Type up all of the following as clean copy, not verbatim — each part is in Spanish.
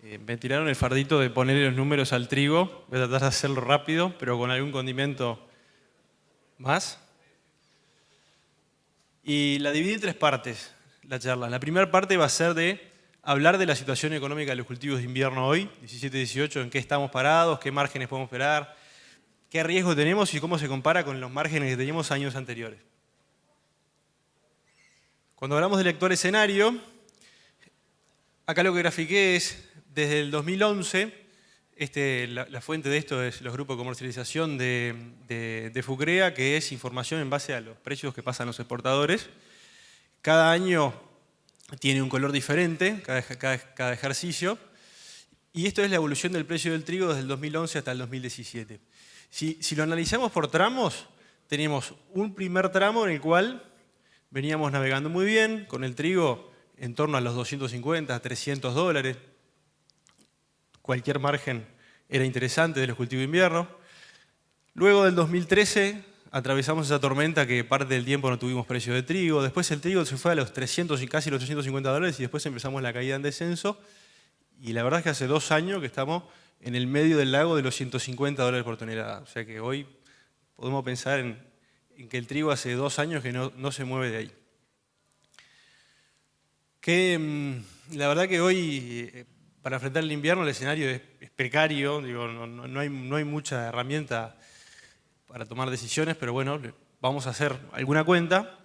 Me tiraron el fardito de poner los números al trigo. Voy a tratar de hacerlo rápido, pero con algún condimento más. Y la dividí en tres partes, la charla. La primera parte va a ser de hablar de la situación económica de los cultivos de invierno hoy, 17-18, en qué estamos parados, qué márgenes podemos esperar, qué riesgo tenemos y cómo se compara con los márgenes que teníamos años anteriores. Cuando hablamos del actual escenario, acá lo que grafiqué es desde el 2011, la fuente de esto es los grupos de comercialización de FUCREA, que es información en base a los precios que pasan los exportadores. Cada año tiene un color diferente, cada ejercicio, y esto es la evolución del precio del trigo desde el 2011 hasta el 2017. Si lo analizamos por tramos, tenemos un primer tramo en el cual veníamos navegando muy bien, con el trigo en torno a los 250, 300 dólares. Cualquier margen era interesante de los cultivos de invierno. Luego del 2013 atravesamos esa tormenta que parte del tiempo no tuvimos precio de trigo. Después el trigo se fue a los 300 y casi los 350 dólares y después empezamos la caída en descenso. Y la verdad es que hace 2 años que estamos en el medio del lago de los 150 dólares por tonelada. O sea que hoy podemos pensar en que el trigo hace 2 años que no se mueve de ahí. La verdad que hoy, para enfrentar el invierno, el escenario es precario. Digo, no hay mucha herramienta para tomar decisiones, pero bueno, vamos a hacer alguna cuenta.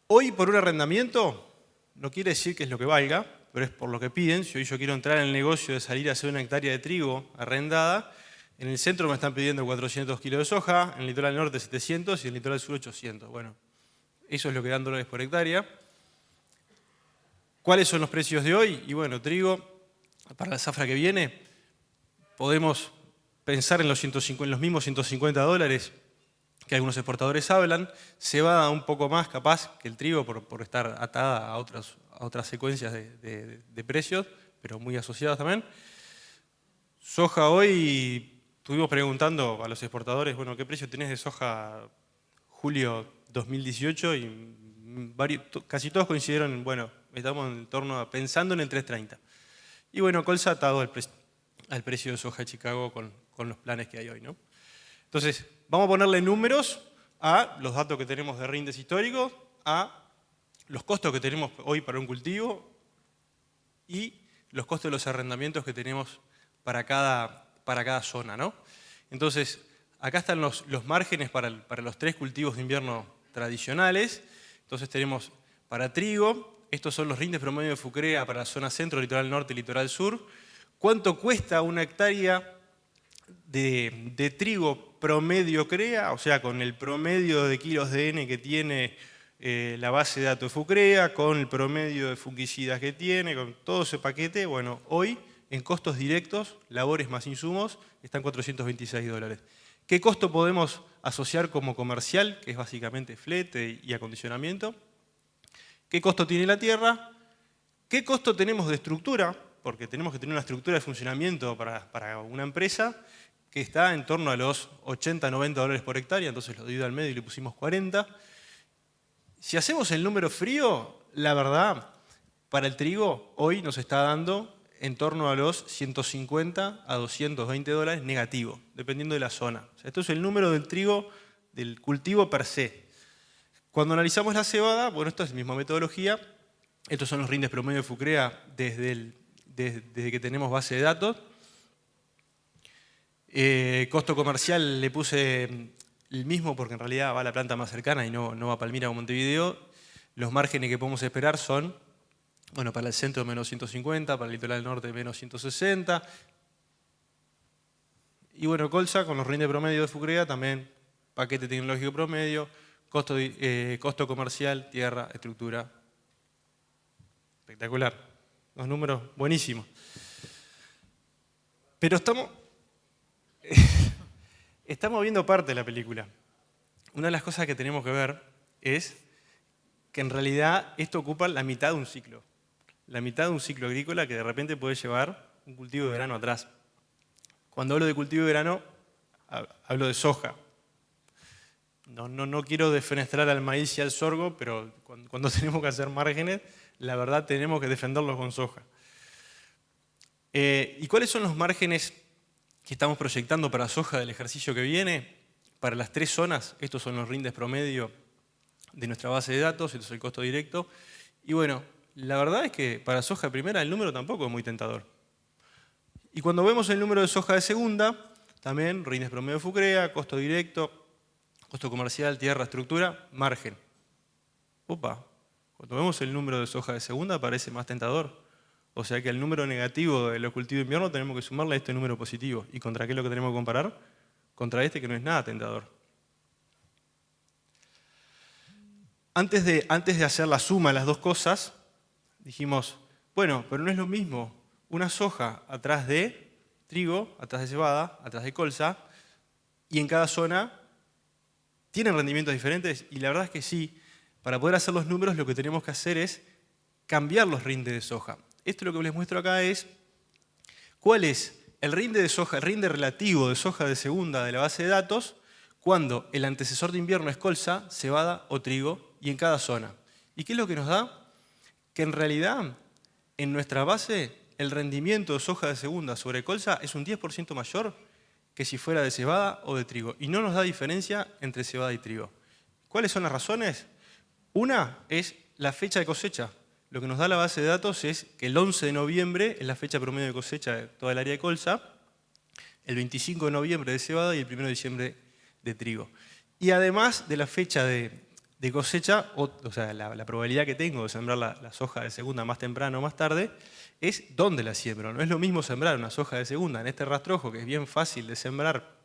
Hoy por un arrendamiento, no quiere decir que es lo que valga, pero es por lo que piden. Si hoy yo quiero entrar en el negocio de salir a hacer una hectárea de trigo arrendada, en el centro me están pidiendo 400 kilos de soja, en el litoral norte 700 y en el litoral sur 800. Bueno, eso es lo que dan dólares por hectárea. ¿Cuáles son los precios de hoy? Y bueno, trigo, para la zafra que viene, podemos pensar en los mismos 150 dólares que algunos exportadores hablan. Cebada un poco más capaz que el trigo por estar atada a otras secuencias de precios, pero muy asociadas también. Soja hoy, estuvimos preguntando a los exportadores, bueno, ¿qué precio tenés de soja julio 2018? Y casi todos coincidieron, bueno, estamos en torno pensando en el 3.30. Y bueno, colza atado al precio de soja de Chicago con los planes que hay hoy, ¿no? Entonces, vamos a ponerle números a los datos que tenemos de rindes históricos, a los costos que tenemos hoy para un cultivo y los costos de los arrendamientos que tenemos para cada zona, ¿no? Entonces, acá están los márgenes para los 3 cultivos de invierno tradicionales. Entonces tenemos para trigo, estos son los rindes promedio de FUCREA para la zona centro, litoral norte y litoral sur. ¿Cuánto cuesta una hectárea de trigo promedio CREA? O sea, con el promedio de kilos de N que tiene la base de datos de FUCREA, con el promedio de fungicidas que tiene, con todo ese paquete. Bueno, hoy en costos directos, labores más insumos, están 426 dólares. ¿Qué costo podemos asociar como comercial? Que es básicamente flete y acondicionamiento. ¿Qué costo tiene la tierra? ¿Qué costo tenemos de estructura? Porque tenemos que tener una estructura de funcionamiento para una empresa que está en torno a los 80, 90 dólares por hectárea, entonces lo divido al medio y le pusimos 40. Si hacemos el número frío, la verdad, para el trigo hoy nos está dando en torno a los 150 a 220 dólares negativo, dependiendo de la zona. O sea, esto es el número del trigo, del cultivo per se. Cuando analizamos la cebada, bueno, esto es la misma metodología. Estos son los rindes promedio de FUCREA desde que tenemos base de datos. Costo comercial le puse el mismo porque en realidad va a la planta más cercana y no va a Palmira o Montevideo. Los márgenes que podemos esperar son, bueno, para el centro menos 150, para el litoral norte menos 160. Y bueno, colza con los rindes promedio de FUCREA también, paquete tecnológico promedio, costo comercial, tierra, estructura. Espectacular. Los números buenísimos. Pero estamos viendo parte de la película. Una de las cosas que tenemos que ver es que en realidad esto ocupa la mitad de un ciclo. La mitad de un ciclo agrícola que de repente puede llevar un cultivo de verano atrás. Cuando hablo de cultivo de verano, hablo de soja. No quiero defenestrar al maíz y al sorgo, pero cuando tenemos que hacer márgenes, la verdad tenemos que defenderlos con soja. ¿Y cuáles son los márgenes que estamos proyectando para soja del ejercicio que viene? Para las 3 zonas, estos son los rindes promedio de nuestra base de datos, esto es el costo directo. Y bueno, la verdad es que para soja de primera el número tampoco es muy tentador. Y cuando vemos el número de soja de segunda, también rindes promedio de FUCREA, costo directo, costo comercial, tierra, estructura, margen. Opa, cuando vemos el número de soja de segunda parece más tentador. O sea que al número negativo de los cultivos de invierno tenemos que sumarle a este número positivo. ¿Y contra qué es lo que tenemos que comparar? Contra este que no es nada tentador. Antes de hacer la suma de las dos cosas, dijimos, bueno, pero no es lo mismo una soja atrás de trigo, atrás de cebada, atrás de colza, y en cada zona tienen rendimientos diferentes, y la verdad es que sí. Para poder hacer los números lo que tenemos que hacer es cambiar los rindes de soja. Esto lo que les muestro acá es cuál es el rinde de soja, el rinde relativo de soja de segunda de la base de datos cuando el antecesor de invierno es colza, cebada o trigo y en cada zona. ¿Y qué es lo que nos da? Que en realidad en nuestra base el rendimiento de soja de segunda sobre colza es un 10% mayor que si fuera de cebada o de trigo y no nos da diferencia entre cebada y trigo. ¿Cuáles son las razones? Una es la fecha de cosecha. Lo que nos da la base de datos es que el 11 de noviembre es la fecha promedio de cosecha de toda el área de colza, el 25 de noviembre de cebada y el 1 de diciembre de trigo. Y además de la fecha de cosecha, o sea, la probabilidad que tengo de sembrar la soja de segunda más temprano o más tarde, es dónde la siembro. No es lo mismo sembrar una soja de segunda en este rastrojo, que es bien fácil de sembrar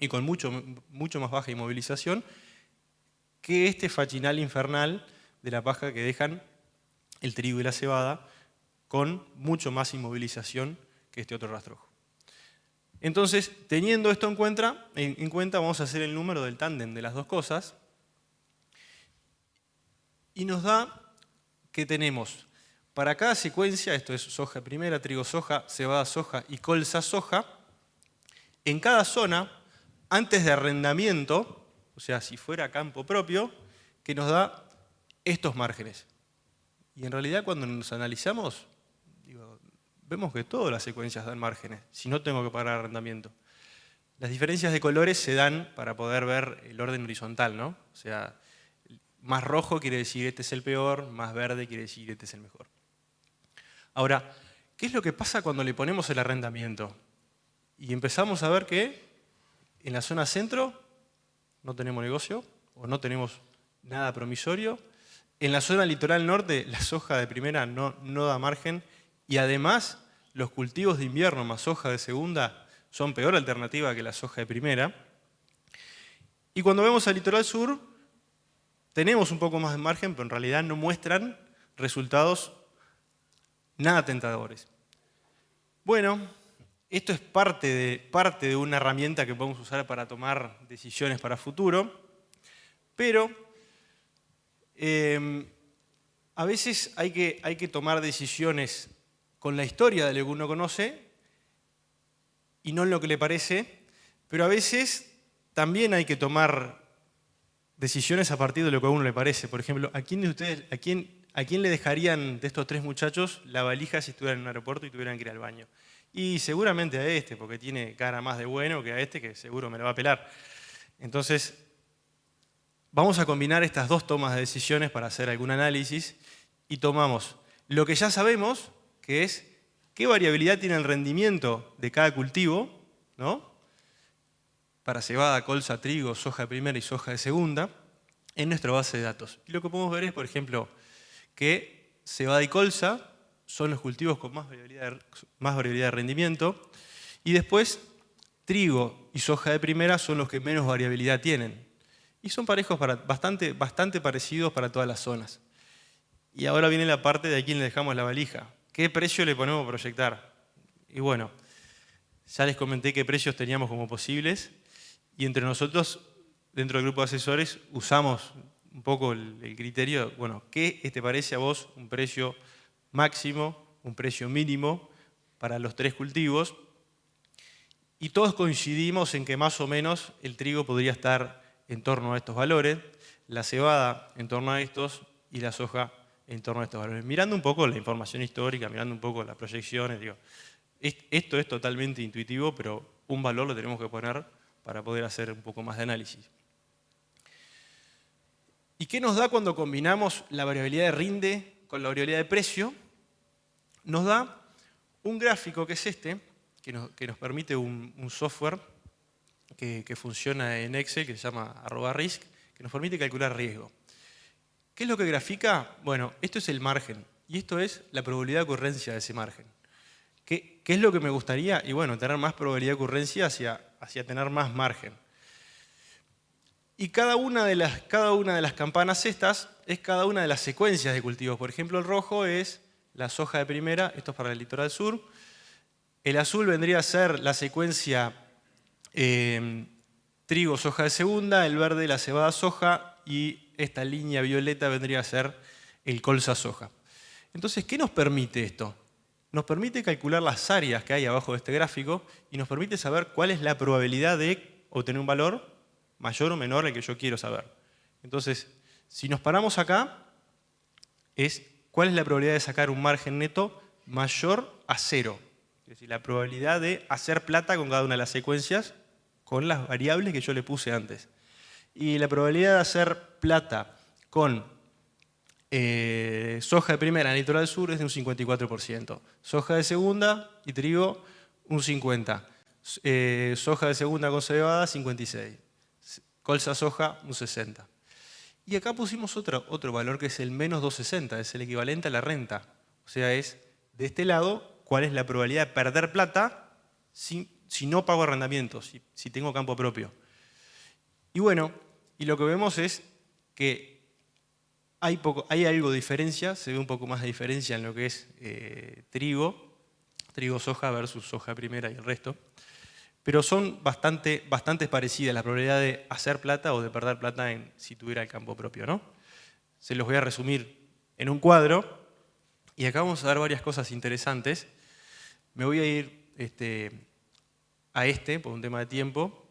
y con mucho más baja inmovilización, que este fachinal infernal de la paja que dejan el trigo y la cebada con mucho más inmovilización que este otro rastrojo. Entonces, teniendo esto en cuenta, vamos a hacer el número del tándem de las dos cosas y nos da que tenemos para cada secuencia, esto es soja primera, trigo soja, cebada soja y colza soja, en cada zona, antes de arrendamiento, o sea, si fuera campo propio, que nos da estos márgenes. Y en realidad cuando nos analizamos, vemos que todas las secuencias dan márgenes, si no tengo que pagar arrendamiento. Las diferencias de colores se dan para poder ver el orden horizontal, ¿no? O sea, más rojo quiere decir este es el peor, más verde quiere decir este es el mejor. Ahora, ¿qué es lo que pasa cuando le ponemos el arrendamiento? Y empezamos a ver que en la zona centro no tenemos negocio o no tenemos nada promisorio. En la zona litoral norte la soja de primera no da margen y además los cultivos de invierno más soja de segunda son peor alternativa que la soja de primera. Y cuando vemos al litoral sur tenemos un poco más de margen, pero en realidad no muestran resultados nada tentadores. Bueno, esto es parte de una herramienta que podemos usar para tomar decisiones para futuro, pero a veces hay que tomar decisiones con la historia de lo que uno conoce y no en lo que le parece, pero a veces también hay que tomar decisiones a partir de lo que a uno le parece. Por ejemplo, ¿a quién de ustedes, a quién le dejarían de estos 3 muchachos la valija si estuvieran en un aeropuerto y tuvieran que ir al baño? Y seguramente a este, porque tiene cara más de bueno que a este, que seguro me la va a pelar. Entonces, vamos a combinar estas dos tomas de decisiones para hacer algún análisis y tomamos lo que ya sabemos, que es qué variabilidad tiene el rendimiento de cada cultivo, ¿no? Para cebada, colza, trigo, soja de primera y soja de segunda, en nuestra base de datos. Y lo que podemos ver es, por ejemplo, que cebada y colza son los cultivos con más variabilidad de rendimiento, y después trigo y soja de primera son los que menos variabilidad tienen. Y son parejos bastante parecidos para todas las zonas. Y ahora viene la parte de a quién le dejamos la valija. ¿Qué precio le ponemos a proyectar? Y bueno, ya les comenté qué precios teníamos como posibles, y entre nosotros, dentro del grupo de asesores, usamos un poco el criterio, bueno, ¿qué te parece a vos un precio máximo, un precio mínimo para los 3 cultivos? Y todos coincidimos en que más o menos el trigo podría estar en torno a estos valores, la cebada en torno a estos y la soja en torno a estos valores. Mirando un poco la información histórica, mirando un poco las proyecciones, Esto es totalmente intuitivo, pero un valor lo tenemos que poner para poder hacer un poco más de análisis. ¿Y qué nos da cuando combinamos la variabilidad de rinde con la variabilidad de precio? Nos da un gráfico que es este, que nos permite un software que funciona en Excel, que se llama @risk, que nos permite calcular riesgo. ¿Qué es lo que grafica? Bueno, esto es el margen y esto es la probabilidad de ocurrencia de ese margen. ¿Qué es lo que me gustaría? Y bueno, tener más probabilidad de ocurrencia hacia tener más margen. Y cada una de las campanas estas es cada una de las secuencias de cultivos. Por ejemplo, el rojo es la soja de primera, esto es para el litoral sur. El azul vendría a ser la secuencia trigo, soja de segunda, el verde la cebada soja y esta línea violeta vendría a ser el colza soja. Entonces, ¿qué nos permite esto? Nos permite calcular las áreas que hay abajo de este gráfico y nos permite saber cuál es la probabilidad de obtener un valor mayor o menor al que yo quiero saber. Entonces, si nos paramos acá, es cuál es la probabilidad de sacar un margen neto mayor a 0. Es decir, la probabilidad de hacer plata con cada una de las secuencias con las variables que yo le puse antes. Y la probabilidad de hacer plata con soja de primera en el litoral sur es de un 54%. Soja de segunda y trigo, un 50%. Soja de segunda con cebada, 56%. Colza soja, un 60%. Y acá pusimos otro valor que es el menos 260, es el equivalente a la renta. O sea, es de este lado, cuál es la probabilidad de perder plata si no pago arrendamiento, si tengo campo propio. Y bueno, y lo que vemos es que hay algo de diferencia, se ve un poco más de diferencia en lo que es trigo, soja versus soja primera y el resto. Pero son bastante parecidas la probabilidad de hacer plata o de perder plata si tuviera el campo propio, ¿no? Se los voy a resumir en un cuadro y acá vamos a ver varias cosas interesantes. Me voy a ir por un tema de tiempo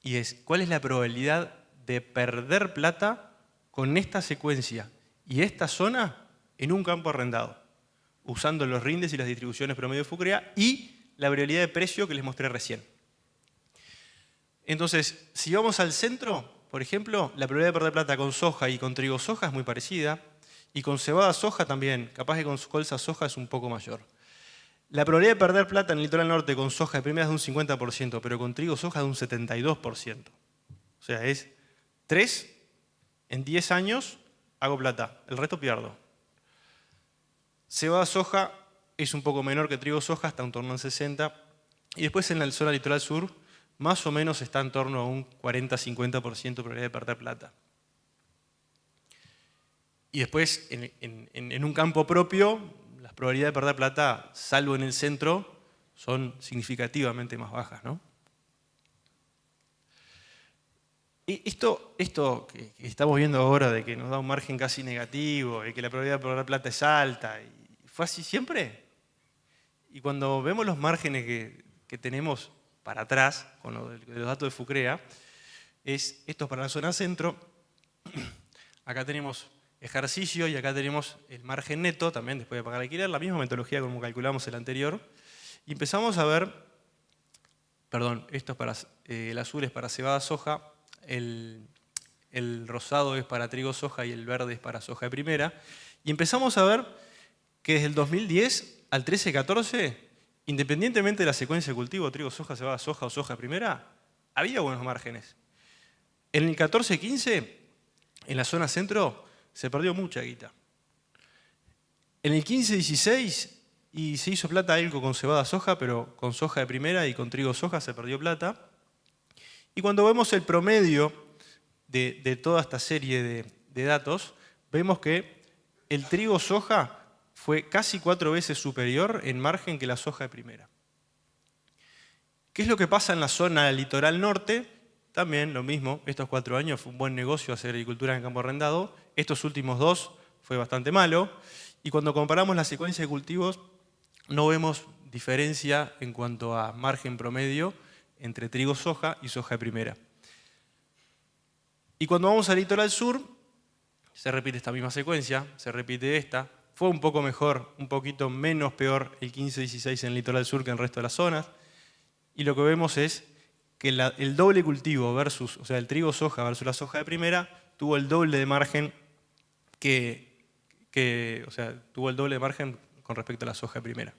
y es ¿cuál es la probabilidad de perder plata con esta secuencia y esta zona en un campo arrendado? Usando los rindes y las distribuciones promedio de Fucrea y la variabilidad de precio que les mostré recién. Entonces, si vamos al centro, por ejemplo, la probabilidad de perder plata con soja y con trigo soja es muy parecida, y con cebada soja también, capaz que con colza soja es un poco mayor. La probabilidad de perder plata en el litoral norte con soja de primera es de un 50%, pero con trigo soja es de un 72%. O sea, es 3 en 10 años hago plata, el resto pierdo. Cebada soja es un poco menor que trigo soja, está en torno al 60%, y después en la zona litoral sur, más o menos está en torno a un 40-50% de probabilidad de perder plata. Y después, en un campo propio, las probabilidades de perder plata, salvo en el centro, son significativamente más bajas, ¿no? Y esto que estamos viendo ahora, de que nos da un margen casi negativo, y que la probabilidad de perder plata es alta, y ¿fue así siempre? Y cuando vemos los márgenes que tenemos para atrás, con los datos de Fucrea, esto es para la zona centro. Acá tenemos ejercicio y acá tenemos el margen neto, también después de pagar alquiler, la misma metodología como calculamos el anterior. Y empezamos a ver, esto es para, el azul es para cebada soja, el rosado es para trigo soja y el verde es para soja de primera. Y empezamos a ver que desde el 2010 al 13-14, independientemente de la secuencia de cultivo, trigo, soja, cebada, soja o soja primera, había buenos márgenes. En el 14-15, en la zona centro, se perdió mucha guita. En el 15-16, y se hizo plata algo con cebada soja, pero con soja de primera y con trigo soja se perdió plata. Y cuando vemos el promedio de toda esta serie de datos, vemos que el trigo soja fue casi 4 veces superior en margen que la soja de primera. ¿Qué es lo que pasa en la zona litoral norte? También lo mismo, estos 4 años fue un buen negocio hacer agricultura en campo arrendado, estos últimos 2 fue bastante malo, y cuando comparamos la secuencia de cultivos no vemos diferencia en cuanto a margen promedio entre trigo soja y soja de primera. Y cuando vamos al litoral sur, se repite esta misma secuencia, se repite esta, fue un poco mejor, un poquito menos peor el 15-16 en el litoral sur que en el resto de las zonas. Y lo que vemos es que el doble cultivo versus, o sea, el trigo soja versus la soja de primera, tuvo el doble de margen o sea, tuvo el doble de margen con respecto a la soja de primera.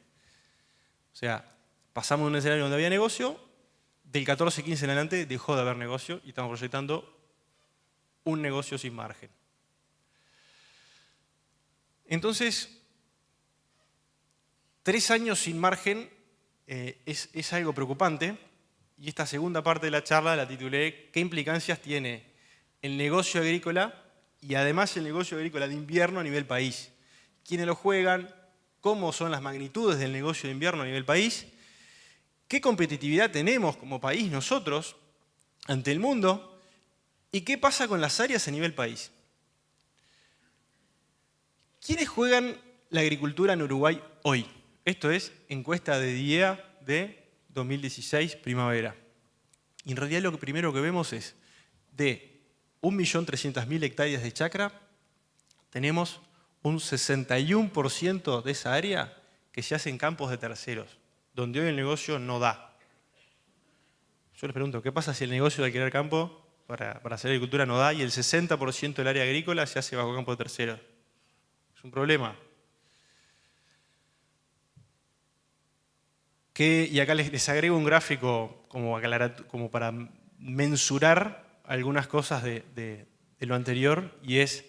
O sea, pasamos de un escenario donde había negocio, del 14-15 en adelante dejó de haber negocio y estamos proyectando un negocio sin margen. Entonces, 3 años sin margen es algo preocupante y esta segunda parte de la charla la titulé ¿qué implicancias tiene el negocio agrícola y además el negocio agrícola de invierno a nivel país? ¿Quiénes lo juegan? ¿Cómo son las magnitudes del negocio de invierno a nivel país? ¿Qué competitividad tenemos como país nosotros ante el mundo? ¿Y qué pasa con las áreas a nivel país? ¿Quiénes juegan la agricultura en Uruguay hoy? Esto es encuesta de DIEA de 2016, primavera. Y en realidad lo primero que vemos es de 1.300.000 hectáreas de chacra, tenemos un 61% de esa área que se hace en campos de terceros, donde hoy el negocio no da. Yo les pregunto, ¿qué pasa si el negocio de alquilar campo para hacer agricultura no da y el 60% del área agrícola se hace bajo campo de terceros? Es un problema. Y acá les agrego un gráfico como para mensurar algunas cosas de lo anterior, y es,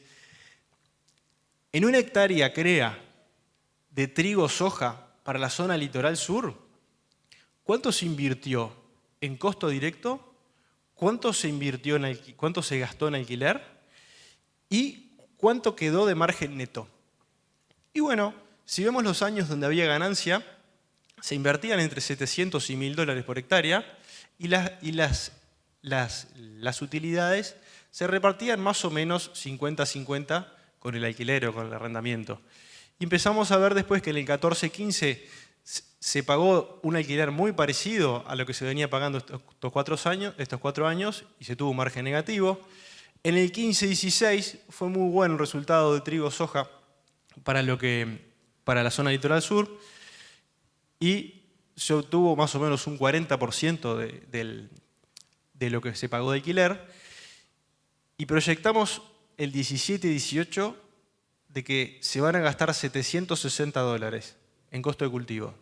en una hectárea crea de trigo soja para la zona litoral sur, ¿cuánto se invirtió en costo directo? ¿Cuánto se gastó en alquiler? ¿Y cuánto quedó de margen neto? Y bueno, si vemos los años donde había ganancia, se invertían entre 700 y 1.000 dólares por hectárea y las utilidades se repartían más o menos 50-50 con el alquiler o con el arrendamiento. Y empezamos a ver después que en el 14-15 se pagó un alquiler muy parecido a lo que se venía pagando estos 4 años y se tuvo un margen negativo. En el 15-16 fue muy bueno el resultado de trigo-soja para la zona litoral sur y se obtuvo más o menos un 40% de lo que se pagó de alquiler y proyectamos el 17 y 18 de que se van a gastar 760 dólares en costo de cultivo.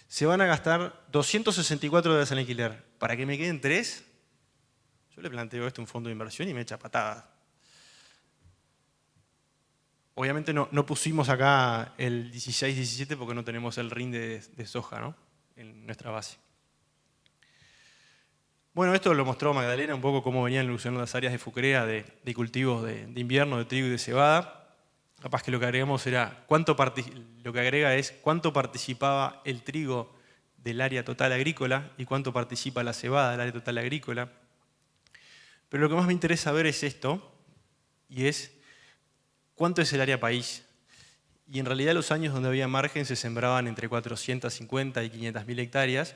Se van a gastar 264 dólares en alquiler. ¿Para que me queden 3? Yo le planteo esto a un fondo de inversión y me echa patadas. Obviamente no pusimos acá el 16-17 porque no tenemos el RIN de soja, ¿no?, en nuestra base. Bueno, esto lo mostró Magdalena, un poco cómo venían evolucionando las áreas de Fucrea de cultivos de invierno, de trigo y de cebada. Capaz que lo que agregamos era cuánto participaba el trigo del área total agrícola y cuánto participa la cebada del área total agrícola. Pero lo que más me interesa ver es esto, y es cuánto es el área país. Y en realidad los años donde había margen se sembraban entre 450 y 500.000 hectáreas.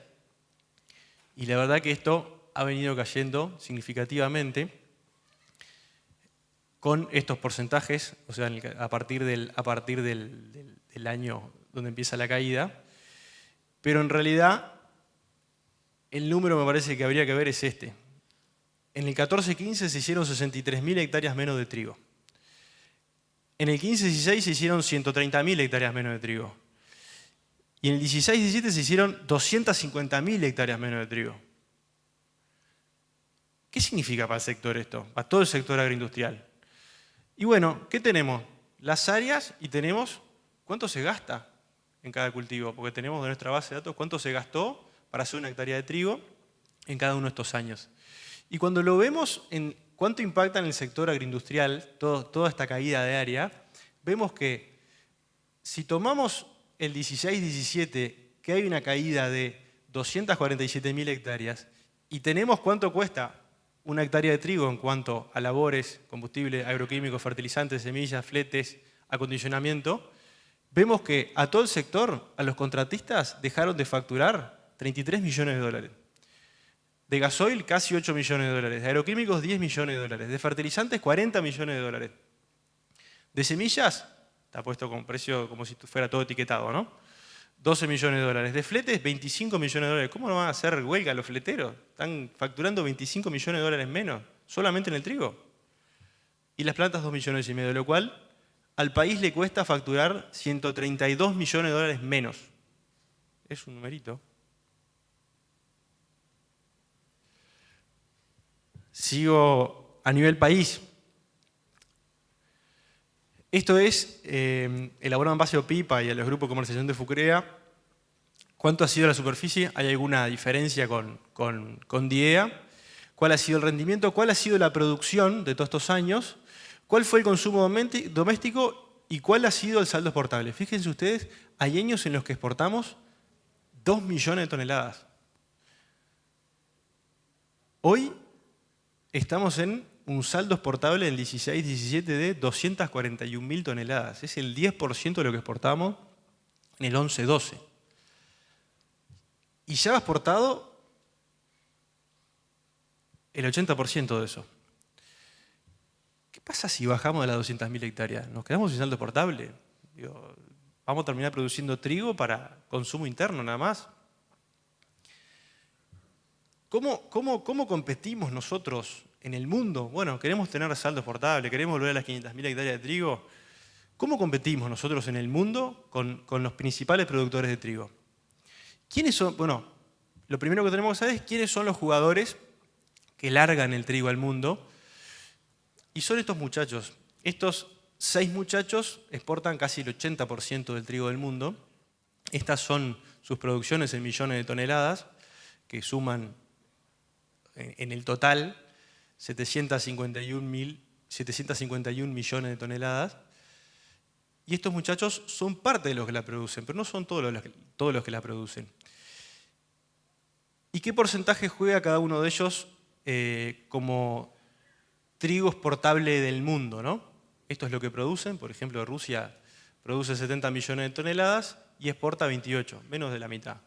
Y la verdad que esto ha venido cayendo significativamente con estos porcentajes, o sea, a partir del año donde empieza la caída. Pero en realidad el número me parece que habría que ver es este. En el 14-15 se hicieron 63.000 hectáreas menos de trigo. En el 15-16 se hicieron 130.000 hectáreas menos de trigo. Y en el 16-17 se hicieron 250.000 hectáreas menos de trigo. ¿Qué significa para el sector esto? Para todo el sector agroindustrial. Y bueno, ¿qué tenemos? Las áreas y tenemos cuánto se gasta en cada cultivo, porque tenemos de nuestra base de datos cuánto se gastó para hacer una hectárea de trigo en cada uno de estos años. Y cuando lo vemos en cuánto impacta en el sector agroindustrial toda esta caída de área, vemos que si tomamos el 16-17, que hay una caída de 247.000 hectáreas, y tenemos cuánto cuesta una hectárea de trigo en cuanto a labores, combustible, agroquímicos, fertilizantes, semillas, fletes, acondicionamiento, vemos que a todo el sector, a los contratistas, dejaron de facturar 33 millones de dólares. De gasoil, casi 8 millones de dólares. De agroquímicos, 10 millones de dólares. De fertilizantes, 40 millones de dólares. De semillas, Está puesto con precio como si fuera todo etiquetado, ¿no? 12 millones de dólares. De fletes, 25 millones de dólares. ¿Cómo no van a hacer huelga los fleteros? Están facturando 25 millones de dólares menos, solamente en el trigo. Y las plantas 2 millones y medio, lo cual al país le cuesta facturar 132 millones de dólares menos. Es un numerito. Sigo a nivel país. Esto es elaborado en base a OPIPA y a los grupos de comercialización de FUCREA. ¿Cuánto ha sido la superficie? ¿Hay alguna diferencia con DIEA? ¿Cuál ha sido el rendimiento? ¿Cuál ha sido la producción de todos estos años? ¿Cuál fue el consumo doméstico? ¿Y cuál ha sido el saldo exportable? Fíjense ustedes, hay años en los que exportamos 2 millones de toneladas. Hoy estamos en un saldo exportable del 16-17 de 241.000 toneladas. Es el 10% de lo que exportamos en el 11-12. Y ya ha exportado el 80% de eso. ¿Qué pasa si bajamos de las 200.000 hectáreas? ¿Nos quedamos sin saldo exportable? Digo, vamos a terminar produciendo trigo para consumo interno nada más. ¿Cómo competimos nosotros en el mundo? Bueno, queremos tener saldo exportable, queremos volver a las 500.000 hectáreas de trigo. ¿Cómo competimos nosotros en el mundo con los principales productores de trigo? ¿Quiénes son? Bueno, lo primero que tenemos que saber es quiénes son los jugadores que largan el trigo al mundo. Y son estos muchachos. Estos 6 muchachos exportan casi el 80% del trigo del mundo. Estas son sus producciones en millones de toneladas, que suman en el total 751 millones de toneladas. Y estos muchachos son parte de los que la producen, pero no son todos los que la producen. ¿Y qué porcentaje juega cada uno de ellos como trigo exportable del mundo, ¿no? Esto es lo que producen. Por ejemplo, Rusia produce 70 millones de toneladas y exporta 28, menos de la mitad.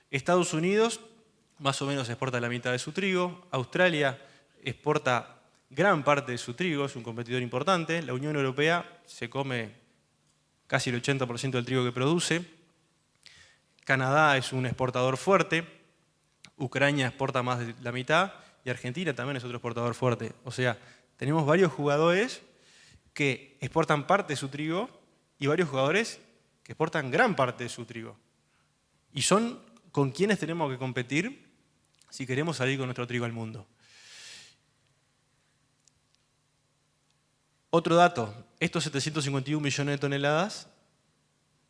Estados Unidos más o menos exporta la mitad de su trigo. Australia exporta gran parte de su trigo, es un competidor importante. La Unión Europea se come casi el 80% del trigo que produce. Canadá es un exportador fuerte. Ucrania exporta más de la mitad. Y Argentina también es otro exportador fuerte. O sea, tenemos varios jugadores que exportan parte de su trigo y varios jugadores que exportan gran parte de su trigo. Y son con quienes tenemos que competir si queremos salir con nuestro trigo al mundo. Otro dato, estos 751 millones de toneladas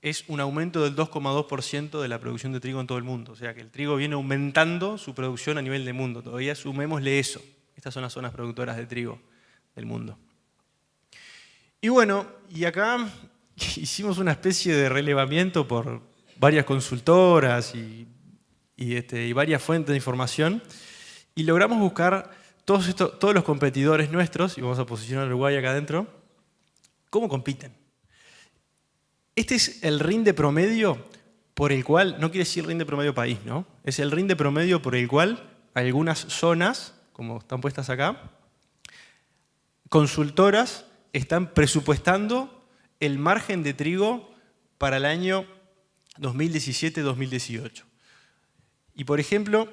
es un aumento del 2,2% de la producción de trigo en todo el mundo. O sea que el trigo viene aumentando su producción a nivel de mundo. Todavía sumémosle eso. Estas son las zonas productoras de trigo del mundo. Y bueno, y acá hicimos una especie de relevamiento por varias consultoras y varias fuentes de información y logramos buscar todos los competidores nuestros, y vamos a posicionar a Uruguay acá adentro, cómo compiten. Este es el rinde promedio por el cual, no quiere decir rinde promedio país, ¿no? Es el rinde promedio por el cual algunas zonas, como están puestas acá, consultoras están presupuestando el margen de trigo para el año 2017-2018. Y por ejemplo,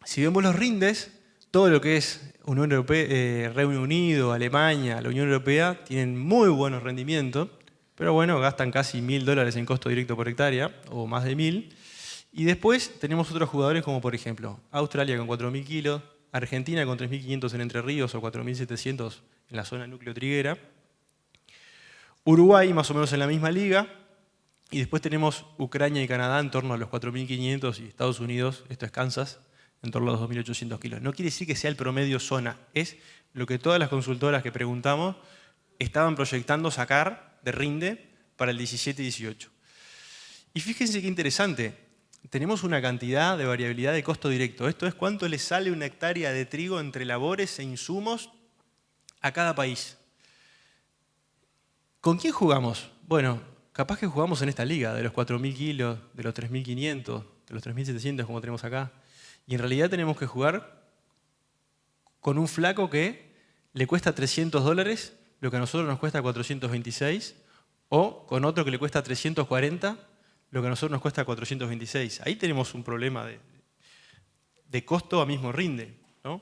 si vemos los rindes, todo lo que es Unión Europea, Reino Unido, Alemania, la Unión Europea, tienen muy buenos rendimientos. Pero bueno, gastan casi $1.000 en costo directo por hectárea, o más de 1.000. Y después tenemos otros jugadores como por ejemplo, Australia con 4.000 kilos, Argentina con 3.500 en Entre Ríos o 4.700 en la zona núcleo triguera. Uruguay más o menos en la misma liga. Y después tenemos Ucrania y Canadá en torno a los 4.500 y Estados Unidos, esto es Kansas, en torno a los 2.800 kilos. No quiere decir que sea el promedio zona, es lo que todas las consultoras que preguntamos estaban proyectando sacar de rinde para el 17 y 18. Y fíjense qué interesante, tenemos una cantidad de variabilidad de costo directo. Esto es cuánto le sale una hectárea de trigo entre labores e insumos a cada país. ¿Con quién jugamos? Bueno, capaz que jugamos en esta liga, de los 4.000 kilos, de los 3.500, de los 3.700 como tenemos acá. Y en realidad tenemos que jugar con un flaco que le cuesta $300, lo que a nosotros nos cuesta 426, o con otro que le cuesta 340 lo que a nosotros nos cuesta 426. Ahí tenemos un problema de costo a mismo rinde, ¿no?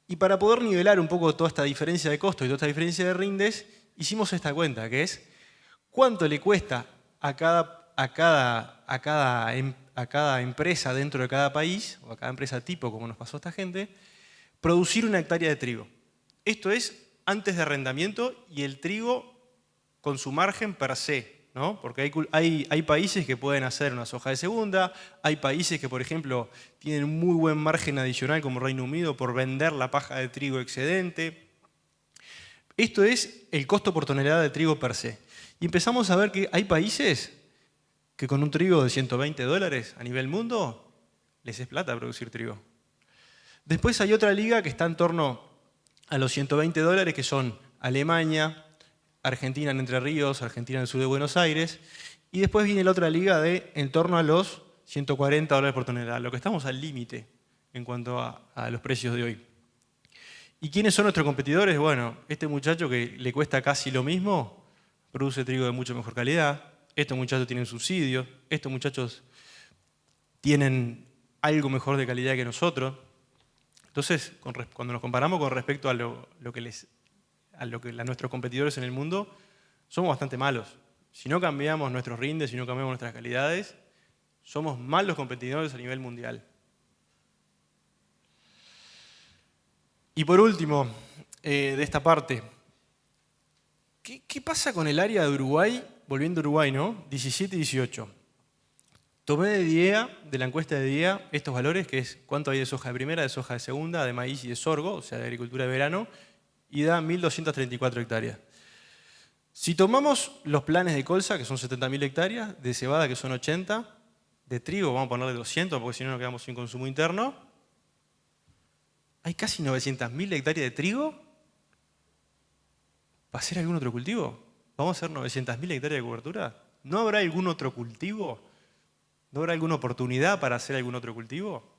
Y para poder nivelar un poco toda esta diferencia de costo y toda esta diferencia de rindes, hicimos esta cuenta, que es cuánto le cuesta a cada empresa dentro de cada país, o a cada empresa tipo, como nos pasó a esta gente, producir una hectárea de trigo. Esto es antes de arrendamiento y el trigo con su margen per se, ¿no? Porque hay países que pueden hacer una soja de segunda, hay países que, por ejemplo, tienen un muy buen margen adicional, como Reino Unido, por vender la paja de trigo excedente. Esto es el costo por tonelada de trigo per se. Y empezamos a ver que hay países que con un trigo de $120 a nivel mundo les es plata producir trigo. Después hay otra liga que está en torno a los $120, que son Alemania, Argentina en Entre Ríos, Argentina en el sur de Buenos Aires, y después viene la otra liga de en torno a los $140 por tonelada, lo que estamos al límite en cuanto a los precios de hoy. ¿Y quiénes son nuestros competidores? Bueno, este muchacho que le cuesta casi lo mismo, produce trigo de mucho mejor calidad, estos muchachos tienen subsidios, estos muchachos tienen algo mejor de calidad que nosotros. Entonces, cuando nos comparamos con respecto a nuestros competidores en el mundo, somos bastante malos. Si no cambiamos nuestros rindes, si no cambiamos nuestras calidades, somos malos competidores a nivel mundial. Y por último, de esta parte, ¿qué pasa con el área de Uruguay? Volviendo a Uruguay, ¿no? 17 y 18. Tomé de DIEA, de la encuesta de DIEA, estos valores, que es cuánto hay de soja de primera, de soja de segunda, de maíz y de sorgo, o sea, de agricultura de verano, y da 1.234 hectáreas. Si tomamos los planes de colza, que son 70.000 hectáreas, de cebada, que son 80, de trigo vamos a ponerle 200, porque si no nos quedamos sin consumo interno, hay casi 900.000 hectáreas de trigo. ¿Va a ser algún otro cultivo? ¿Vamos a hacer 900.000 hectáreas de cobertura? ¿No habrá algún otro cultivo? ¿No habrá alguna oportunidad para hacer algún otro cultivo?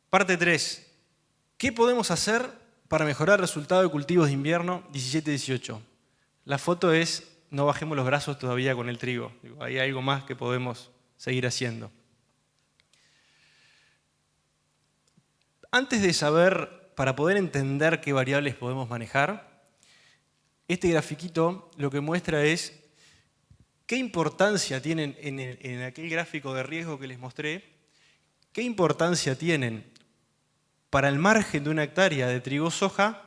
Parte 3. ¿Qué podemos hacer para mejorar el resultado de cultivos de invierno 17-18? La foto es, no bajemos los brazos todavía con el trigo. Hay algo más que podemos seguir haciendo. Antes de saber, para poder entender qué variables podemos manejar, este grafiquito lo que muestra es qué importancia tienen en aquel gráfico de riesgo que les mostré, qué importancia tienen para el margen de una hectárea de trigo-soja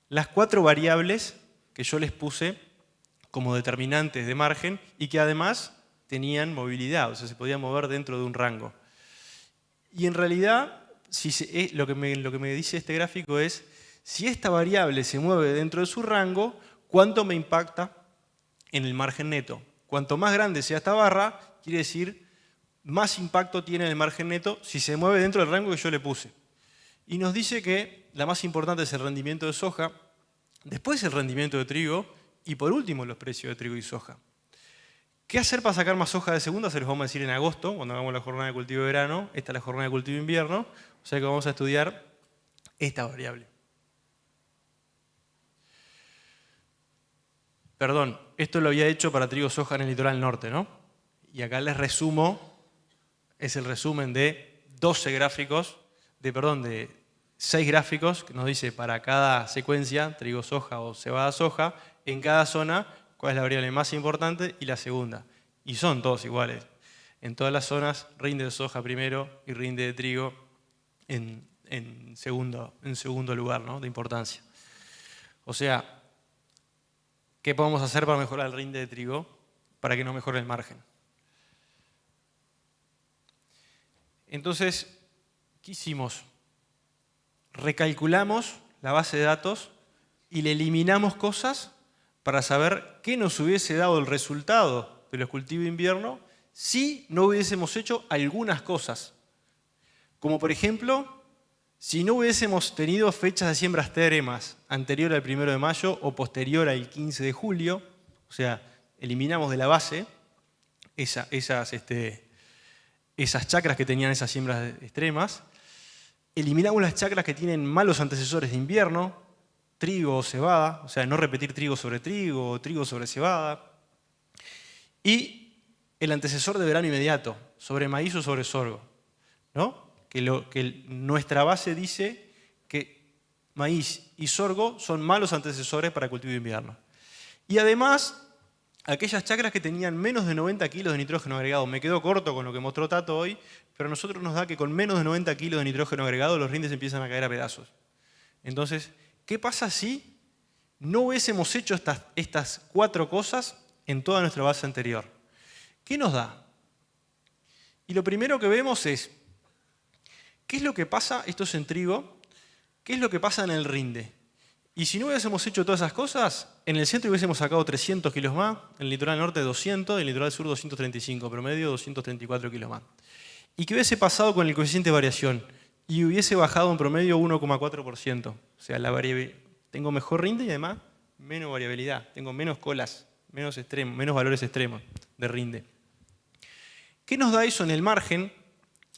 las 4 variables que yo les puse como determinantes de margen y que además tenían movilidad, o sea, se podían mover dentro de un rango. Y en realidad, lo que me dice este gráfico es, si esta variable se mueve dentro de su rango, ¿cuánto me impacta en el margen neto? Cuanto más grande sea esta barra, quiere decir más impacto tiene en el margen neto si se mueve dentro del rango que yo le puse. Y nos dice que la más importante es el rendimiento de soja, después el rendimiento de trigo y por último los precios de trigo y soja. ¿Qué hacer para sacar más soja de segunda? Se los vamos a decir en agosto, cuando hagamos la jornada de cultivo de verano. Esta es la jornada de cultivo de invierno, o sea que vamos a estudiar esta variable. Perdón, esto lo había hecho para trigo-soja en el litoral norte, ¿no? Y acá les resumo, es el resumen de 12 gráficos, de 6 gráficos, que nos dice para cada secuencia, trigo-soja o cebada-soja, en cada zona, cuál es la variable más importante y la segunda. Y son todos iguales. En todas las zonas, rinde de soja primero y rinde de trigo en segundo lugar, ¿no? De importancia. O sea, ¿qué podemos hacer para mejorar el rinde de trigo para que no mejore el margen? Entonces, ¿qué hicimos? Recalculamos la base de datos y le eliminamos cosas para saber qué nos hubiese dado el resultado de los cultivos de invierno si no hubiésemos hecho algunas cosas. Como por ejemplo, si no hubiésemos tenido fechas de siembra extremas anterior al 1 de mayo o posterior al 15 de julio, o sea, eliminamos de la base esas chacras que tenían esas siembras extremas, eliminamos las chacras que tienen malos antecesores de invierno, trigo o cebada, o sea, no repetir trigo sobre trigo o trigo sobre cebada. Y el antecesor de verano inmediato, sobre maíz o sobre sorgo, ¿no? Que nuestra base dice que maíz y sorgo son malos antecesores para cultivo de invierno. Y además, aquellas chacras que tenían menos de 90 kilos de nitrógeno agregado, me quedo corto con lo que mostró Tato hoy, pero a nosotros nos da que con menos de 90 kilos de nitrógeno agregado los rindes empiezan a caer a pedazos. Entonces, ¿qué pasa si no hubiésemos hecho estas 4 cosas en toda nuestra base anterior? ¿Qué nos da? Y lo primero que vemos es, ¿qué es lo que pasa? Esto es en trigo. ¿Qué es lo que pasa en el rinde? Y si no hubiésemos hecho todas esas cosas, en el centro hubiésemos sacado 300 kilos más, en el litoral norte 200, en el litoral sur 235, promedio 234 kilos más. ¿Y qué hubiese pasado con el coeficiente de variación? Y hubiese bajado en promedio 1,4%. O sea, tengo mejor rinde y además menos variabilidad. Tengo menos colas, menos valores extremos de rinde. ¿Qué nos da eso en el margen?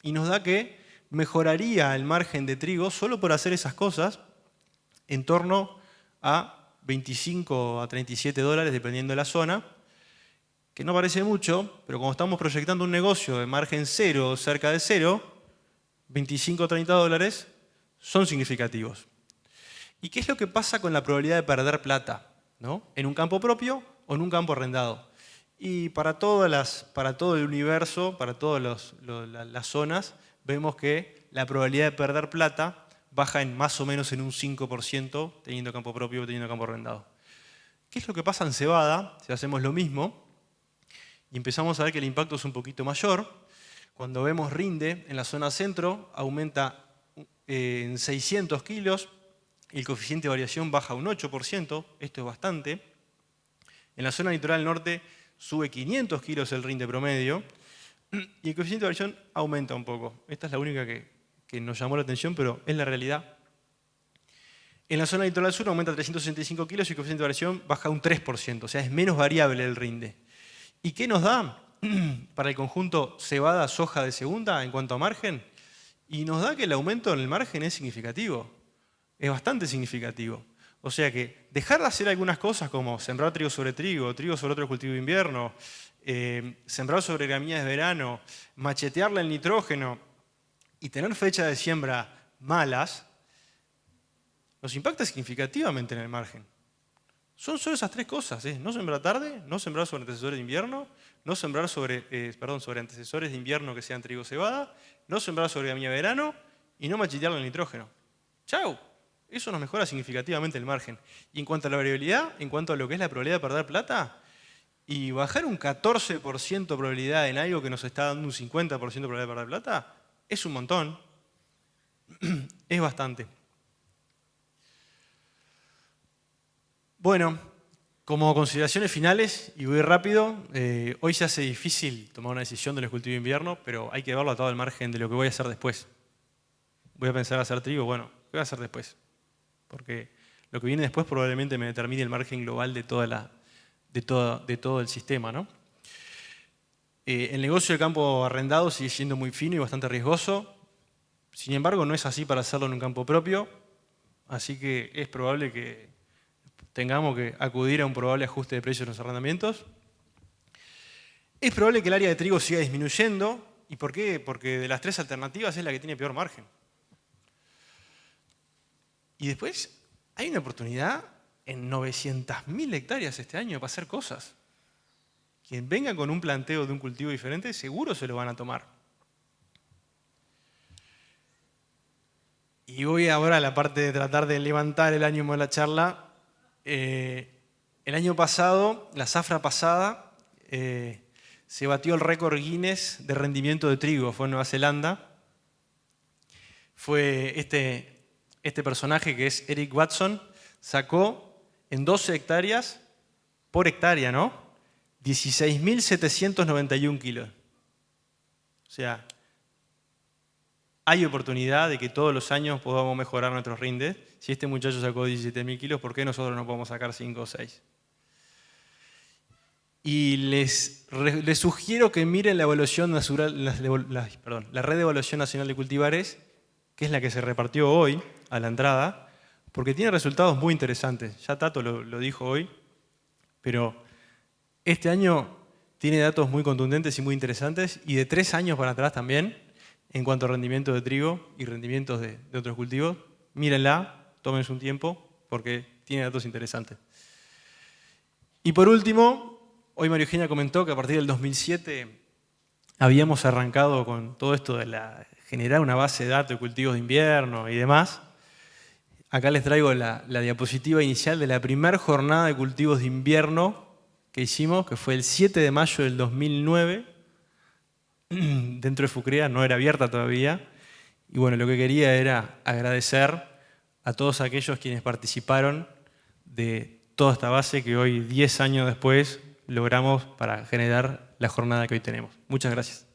Y nos da que mejoraría el margen de trigo solo por hacer esas cosas en torno a 25 a 37 dólares dependiendo de la zona, que no parece mucho, pero como estamos proyectando un negocio de margen cero o cerca de cero, 25 o 30 dólares son significativos. ¿Y qué es lo que pasa con la probabilidad de perder plata, ¿no? En un campo propio o en un campo arrendado? Y para todo el universo, para todas las zonas, vemos que la probabilidad de perder plata baja más o menos en un 5% teniendo campo propio o teniendo campo arrendado. ¿Qué es lo que pasa en cebada si hacemos lo mismo? Y empezamos a ver que el impacto es un poquito mayor. Cuando vemos rinde en la zona centro, aumenta en 600 kilos, el coeficiente de variación baja un 8%, esto es bastante. En la zona litoral norte sube 500 kilos el rinde promedio, y el coeficiente de variación aumenta un poco. Esta es la única que nos llamó la atención, pero es la realidad. En la zona litoral sur aumenta 365 kilos y el coeficiente de variación baja un 3%, o sea, es menos variable el rinde. ¿Y qué nos da para el conjunto cebada, soja de segunda en cuanto a margen? Y nos da que el aumento en el margen es significativo, es bastante significativo. O sea que dejar de hacer algunas cosas como sembrar trigo sobre otro cultivo de invierno, sembrar sobre gramíneas de verano, machetearle el nitrógeno y tener fechas de siembra malas, nos impacta significativamente en el margen. Son solo esas 3 cosas, ¿eh? No sembrar tarde, no sembrar sobre antecesores de invierno, no sembrar sobre antecesores de invierno que sean trigo cebada, no sembrar sobre gramínea de verano y no machetearle el nitrógeno. ¡Chau! Eso nos mejora significativamente el margen. Y en cuanto a la variabilidad, en cuanto a lo que es la probabilidad de perder plata, y bajar un 14% de probabilidad en algo que nos está dando un 50% de probabilidad de perder plata, es un montón. Es bastante. Bueno, como consideraciones finales, y voy rápido, hoy se hace difícil tomar una decisión de los cultivos de invierno, pero hay que verlo atado al margen de lo que voy a hacer después. Voy a pensar hacer trigo, bueno, ¿qué voy a hacer después? Porque lo que viene después probablemente me determine el margen global de todo el sistema, ¿no? El negocio de campo arrendado sigue siendo muy fino y bastante riesgoso. Sin embargo, no es así para hacerlo en un campo propio, así que es probable que tengamos que acudir a un probable ajuste de precios en los arrendamientos. Es probable que el área de trigo siga disminuyendo. ¿Y por qué? Porque de las 3 alternativas es la que tiene peor margen. Y después hay una oportunidad en 900.000 hectáreas este año para hacer cosas. Quien venga con un planteo de un cultivo diferente, seguro se lo van a tomar. Y voy ahora a la parte de tratar de levantar el ánimo de la charla. El año pasado, la zafra pasada, se batió el récord Guinness de rendimiento de trigo. Fue en Nueva Zelanda. Fue este personaje que es Eric Watson, sacó en 12 hectáreas, por hectárea, ¿no? 16.791 kilos. O sea, hay oportunidad de que todos los años podamos mejorar nuestros rindes. Si este muchacho sacó 17.000 kilos, ¿por qué nosotros no podemos sacar 5 o 6? Y les sugiero que miren la evaluación la red de evaluación nacional de cultivares, que es la que se repartió hoy a la entrada, porque tiene resultados muy interesantes. Ya Tato lo dijo hoy, pero este año tiene datos muy contundentes y muy interesantes, y de 3 años para atrás también, en cuanto a rendimiento de trigo y rendimientos de otros cultivos. Mírenla, tómense un tiempo, porque tiene datos interesantes. Y por último, hoy María Eugenia comentó que a partir del 2007 habíamos arrancado con todo esto de generar una base de datos de cultivos de invierno y demás. Acá les traigo la diapositiva inicial de la primera jornada de cultivos de invierno que hicimos, que fue el 7 de mayo del 2009, dentro de FUCREA, no era abierta todavía. Y bueno, lo que quería era agradecer a todos aquellos quienes participaron de toda esta base que hoy, 10 años después, logramos para generar la jornada que hoy tenemos. Muchas gracias.